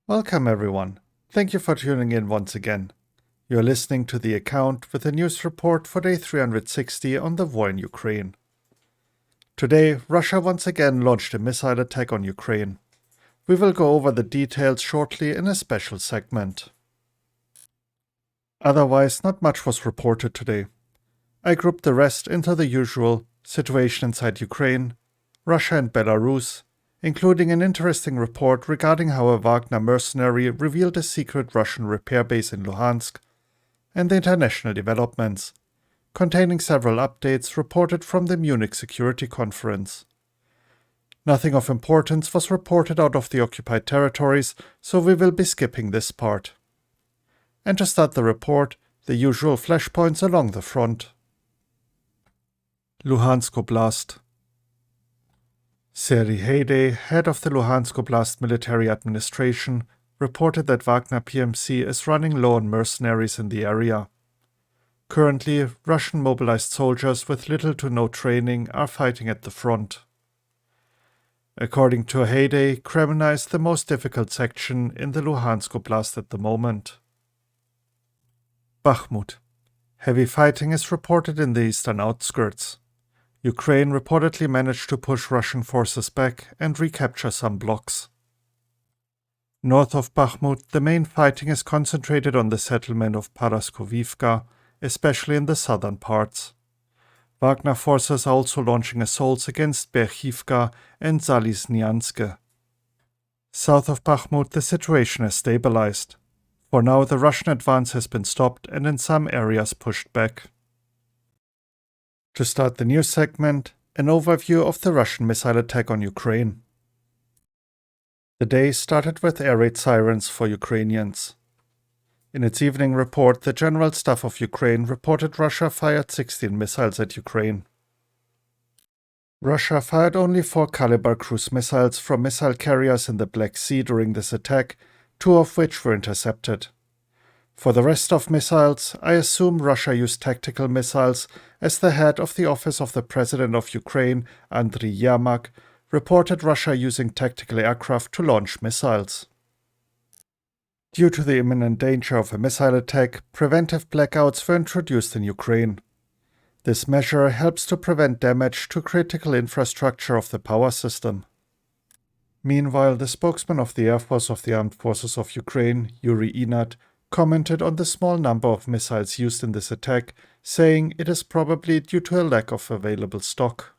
Welcome everyone. Thank you for tuning in once again. You're listening to The Account with a news report for day 360 on the war in Ukraine. Today, Russia once again launched a missile attack on Ukraine. We will go over the details shortly in a special segment. Otherwise, not much was reported today. I grouped the rest into the usual situation inside Ukraine, Russia and Belarus, including an interesting report regarding how a Wagner mercenary revealed a secret Russian repair base in Luhansk, and the international developments, containing several updates reported from the Munich Security Conference. Nothing of importance was reported out of the occupied territories, so we will be skipping this part. And to start the report, the usual flashpoints along the front. Luhansk Oblast. Serhiy Haidai, head of the Luhansk Oblast military administration, reported that Wagner PMC is running low on mercenaries in the area. Currently, Russian mobilized soldiers with little to no training are fighting at the front. According to Haidai, Kremna is the most difficult section in the Luhansk Oblast at the moment. Bakhmut. Heavy fighting is reported in the eastern outskirts. Ukraine reportedly managed to push Russian forces back and recapture some blocks. North of Bakhmut, the main fighting is concentrated on the settlement of Paraskovivka, especially in the southern parts. Wagner forces are also launching assaults against Berchivka and Zaliznianske. South of Bakhmut, the situation has stabilized. For now, the Russian advance has been stopped and in some areas pushed back. To start the news segment, an overview of the Russian missile attack on Ukraine. The day started with air raid sirens for Ukrainians. In its evening report, the General Staff of Ukraine reported Russia fired 16 missiles at Ukraine. Russia fired only 4 Caliber cruise missiles from missile carriers in the Black Sea during this attack, 2 of which were intercepted. For the rest of missiles, I assume Russia used tactical missiles, as the head of the Office of the President of Ukraine, Andriy Yermak, reported Russia using tactical aircraft to launch missiles. Due to the imminent danger of a missile attack, preventive blackouts were introduced in Ukraine. This measure helps to prevent damage to critical infrastructure of the power system. Meanwhile, the spokesman of the Air Force of the Armed Forces of Ukraine, Yuri Inat, commented on the small number of missiles used in this attack, saying it is probably due to a lack of available stock.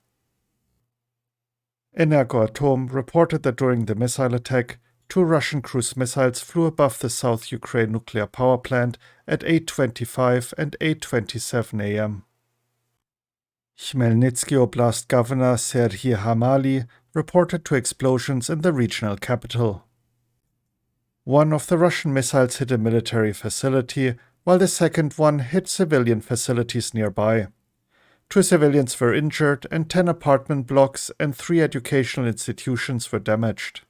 Energoatom reported that during the missile attack, 2 Russian cruise missiles flew above the South Ukraine nuclear power plant at 8:25 and 8:27 a.m. Khmelnytsky Oblast Governor Serhiy Hamali reported 2 explosions in the regional capital. One of the Russian missiles hit a military facility, while the second one hit civilian facilities nearby. 2 civilians were injured and 10 apartment blocks and 3 educational institutions were damaged.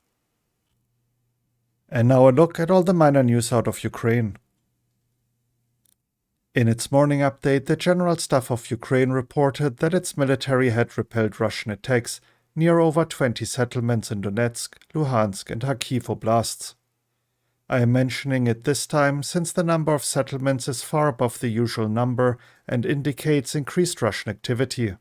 And now a look at all the minor news out of Ukraine. In its morning update, the General Staff of Ukraine reported that its military had repelled Russian attacks near over 20 settlements in Donetsk, Luhansk and Kharkiv Oblasts. I am mentioning it this time since the number of settlements is far above the usual number and indicates increased Russian activity.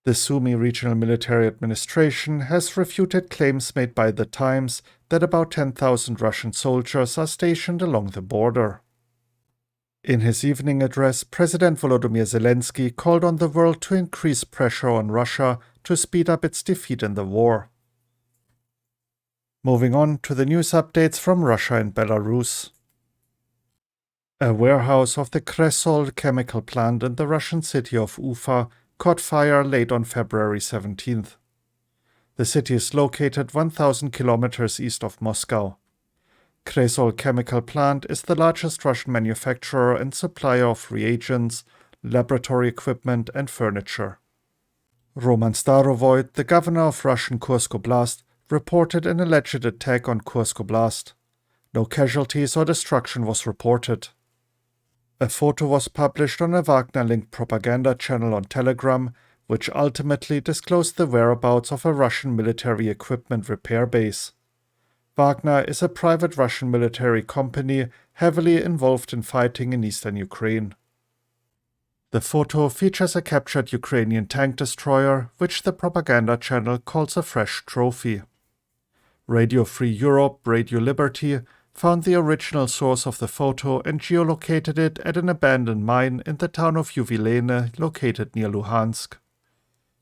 The Sumy Regional Military Administration has refuted claims made by The Times that about 10,000 Russian soldiers are stationed along the border. In his evening address, President Volodymyr Zelensky called on the world to increase pressure on Russia to speed up its defeat in the war. Moving on to the news updates from Russia and Belarus. A warehouse of the Krezol chemical plant in the Russian city of Ufa caught fire late on February 17th. The city is located 1,000 kilometers east of Moscow. Krezol chemical plant is the largest Russian manufacturer and supplier of reagents, laboratory equipment and furniture. Roman Starovoy, the governor of Russian Kursk Oblast, reported an alleged attack on Kursk Oblast. No casualties or destruction was reported. A photo was published on a Wagner-linked propaganda channel on Telegram, which ultimately disclosed the whereabouts of a Russian military equipment repair base. Wagner is a private Russian military company heavily involved in fighting in eastern Ukraine. The photo features a captured Ukrainian tank destroyer, which the propaganda channel calls a fresh trophy. Radio Free Europe, Radio Liberty, found the original source of the photo and geolocated it at an abandoned mine in the town of Yuvilene, located near Luhansk.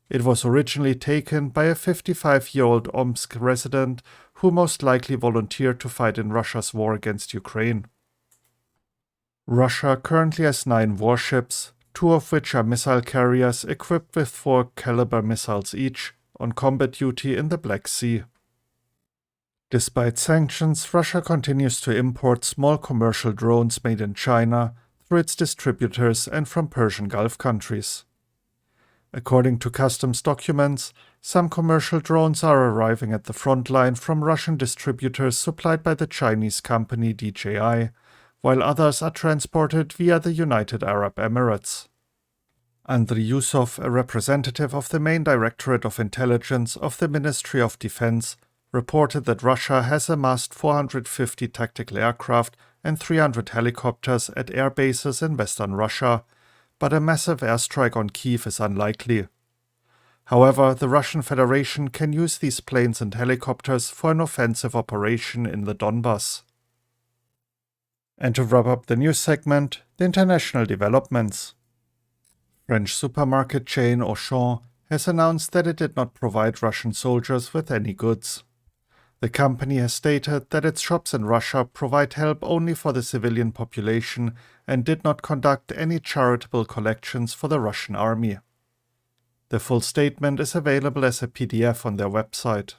It was originally taken by a 55-year-old Omsk resident who most likely volunteered to fight in Russia's war against Ukraine. Russia currently has 9 warships, 2 of which are missile carriers equipped with 4 caliber missiles each, on combat duty in the Black Sea. Despite sanctions, Russia continues to import small commercial drones made in China through its distributors and from Persian Gulf countries. According to customs documents, some commercial drones are arriving at the front line from Russian distributors supplied by the Chinese company DJI, while others are transported via the United Arab Emirates. Andriy Yusov, a representative of the main Directorate of Intelligence of the Ministry of Defense, reported that Russia has amassed 450 tactical aircraft and 300 helicopters at air bases in western Russia, but a massive airstrike on Kyiv is unlikely. However, the Russian Federation can use these planes and helicopters for an offensive operation in the Donbas. And to wrap up the news segment, the international developments. French supermarket chain Auchan has announced that it did not provide Russian soldiers with any goods. The company has stated that its shops in Russia provide help only for the civilian population and did not conduct any charitable collections for the Russian army. The full statement is available as a PDF on their website.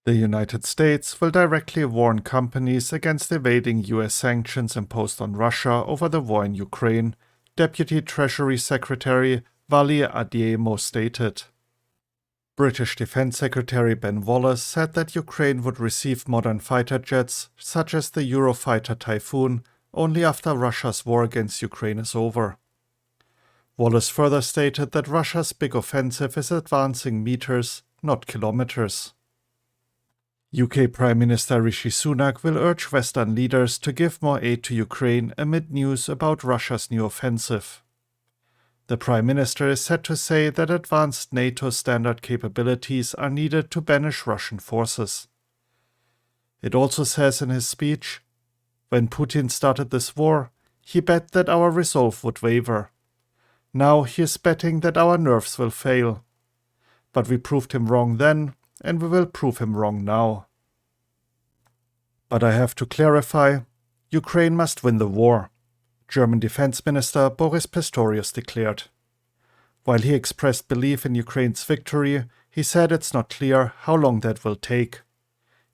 The United States will directly warn companies against evading US sanctions imposed on Russia over the war in Ukraine, Deputy Treasury Secretary Vali Adeyemo stated. British Defense Secretary Ben Wallace said that Ukraine would receive modern fighter jets, such as the Eurofighter Typhoon, only after Russia's war against Ukraine is over. Wallace further stated that Russia's big offensive is advancing meters, not kilometers. UK Prime Minister Rishi Sunak will urge Western leaders to give more aid to Ukraine amid news about Russia's new offensive. The Prime Minister is said to say that advanced NATO standard capabilities are needed to banish Russian forces. It also says in his speech, "When Putin started this war, he bet that our resolve would waver. Now he is betting that our nerves will fail. But we proved him wrong then, and we will prove him wrong now. But I have to clarify, Ukraine must win the war," German Defense Minister Boris Pistorius declared. While he expressed belief in Ukraine's victory, he said it's not clear how long that will take.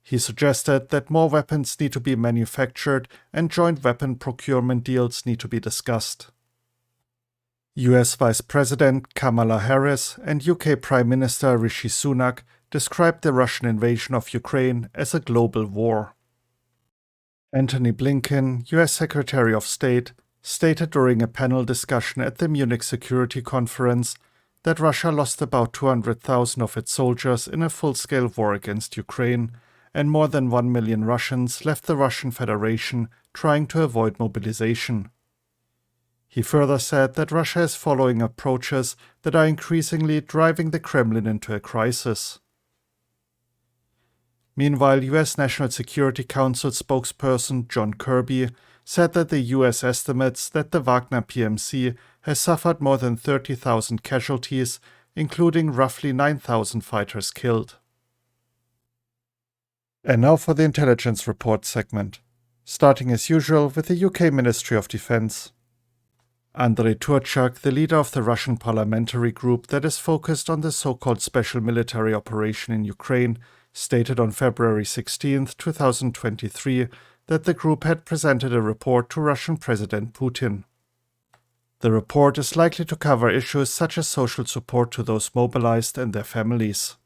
He suggested that more weapons need to be manufactured and joint weapon procurement deals need to be discussed. US Vice President Kamala Harris and UK Prime Minister Rishi Sunak described the Russian invasion of Ukraine as a global war. Antony Blinken, US Secretary of State, stated during a panel discussion at the Munich Security Conference that Russia lost about 200,000 of its soldiers in a full-scale war against Ukraine, and more than 1 million Russians left the Russian Federation trying to avoid mobilization. He further said that Russia is following approaches that are increasingly driving the Kremlin into a crisis. Meanwhile, US National Security Council spokesperson John Kirby said that the US estimates that the Wagner PMC has suffered more than 30,000 casualties, including roughly 9,000 fighters killed. And now for the intelligence report segment, starting as usual with the UK Ministry of Defense. Andrei Turchak, the leader of the Russian parliamentary group that is focused on the so-called special military operation in Ukraine, stated on February 16, 2023, that the group had presented a report to Russian President Putin. The report is likely to cover issues such as social support to those mobilized and their families.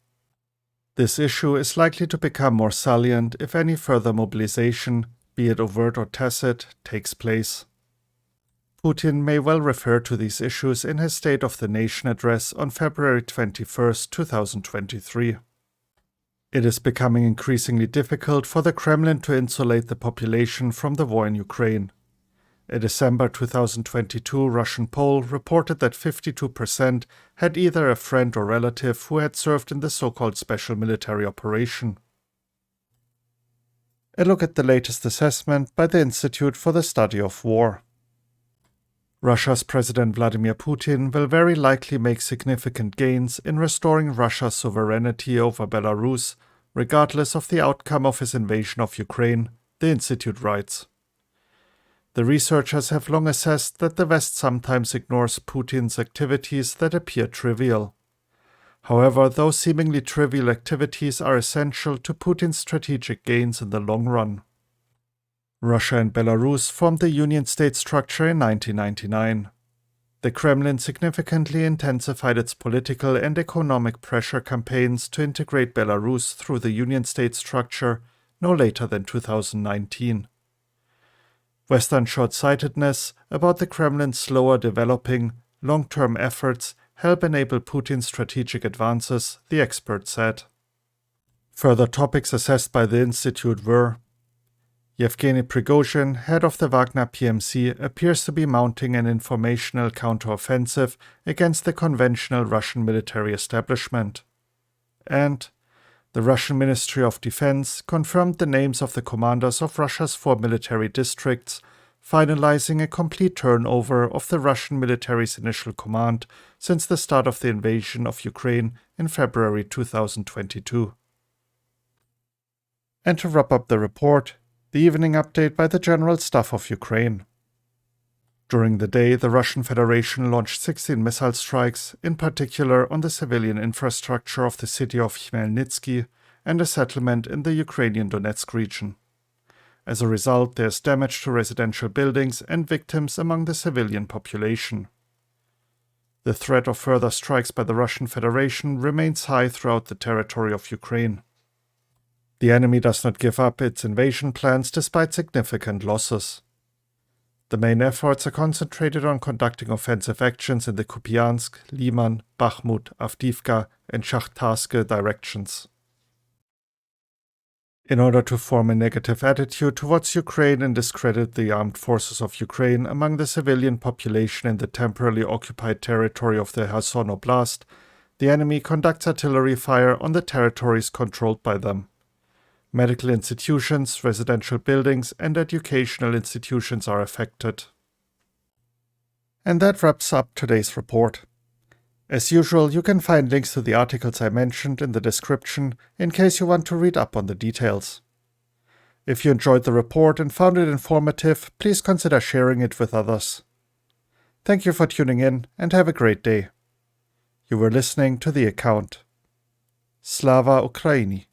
This issue is likely to become more salient if any further mobilization, be it overt or tacit, takes place. Putin may well refer to these issues in his State of the Nation address on February 21, 2023. It is becoming increasingly difficult for the Kremlin to insulate the population from the war in Ukraine. A December 2022 Russian poll reported that 52% had either a friend or relative who had served in the so-called special military operation. A look at the latest assessment by the Institute for the Study of War. Russia's President Vladimir Putin will very likely make significant gains in restoring Russia's sovereignty over Belarus, regardless of the outcome of his invasion of Ukraine, the Institute writes. The researchers have long assessed that the West sometimes ignores Putin's activities that appear trivial. However, those seemingly trivial activities are essential to Putin's strategic gains in the long run. Russia and Belarus formed the Union state structure in 1999. The Kremlin significantly intensified its political and economic pressure campaigns to integrate Belarus through the Union state structure no later than 2019. Western short-sightedness about the Kremlin's slower developing, long-term efforts help enable Putin's strategic advances, the expert said. Further topics assessed by the Institute were: Yevgeny Prigozhin, head of the Wagner PMC, appears to be mounting an informational counteroffensive against the conventional Russian military establishment. And the Russian Ministry of Defense confirmed the names of the commanders of Russia's 4 military districts, finalizing a complete turnover of the Russian military's initial command since the start of the invasion of Ukraine in February 2022. And to wrap up the report, the evening update by the General Staff of Ukraine. During the day, the Russian Federation launched 16 missile strikes, in particular on the civilian infrastructure of the city of Khmelnytsky and a settlement in the Ukrainian Donetsk region. As a result, there is damage to residential buildings and victims among the civilian population. The threat of further strikes by the Russian Federation remains high throughout the territory of Ukraine. The enemy does not give up its invasion plans despite significant losses. The main efforts are concentrated on conducting offensive actions in the Kupiansk, Liman, Bakhmut, Avdiivka, and Shakhtarsk directions. In order to form a negative attitude towards Ukraine and discredit the armed forces of Ukraine among the civilian population in the temporarily occupied territory of the Luhansk Oblast, the enemy conducts artillery fire on the territories controlled by them. Medical institutions, residential buildings, and educational institutions are affected. And that wraps up today's report. As usual, you can find links to the articles I mentioned in the description in case you want to read up on the details. If you enjoyed the report and found it informative, please consider sharing it with others. Thank you for tuning in and have a great day. You were listening to The Account. Slava Ukraini.